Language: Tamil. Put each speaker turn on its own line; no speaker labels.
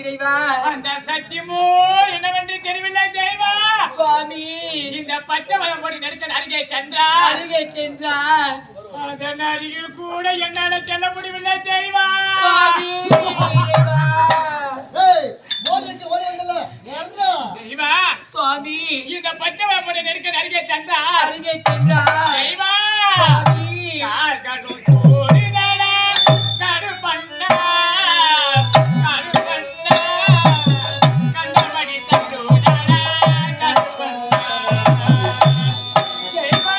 இறைவா
அந்த சத்தியமோ என்னவென்று தெரியவில்லை தெய்வா
சுவாமி
இந்த பச்சை வளம் போடி நெருக்கன் அருகே சென்றார் அதன் அருகில் கூட என்னால செல்ல முடியவில்லை தெய்வா
சுவாமி இறைவா
தெய்வா
சுவாமி
இந்த பச்சை வளம் போடி நெருக்கன் அருகே சென்றார் தெய்வா கார்களும் சூரிதழ கருப்பண்ணா கருப்பண்ணா கண்ணமணி தந்துதழ கருப்பண்ணா தெய்வா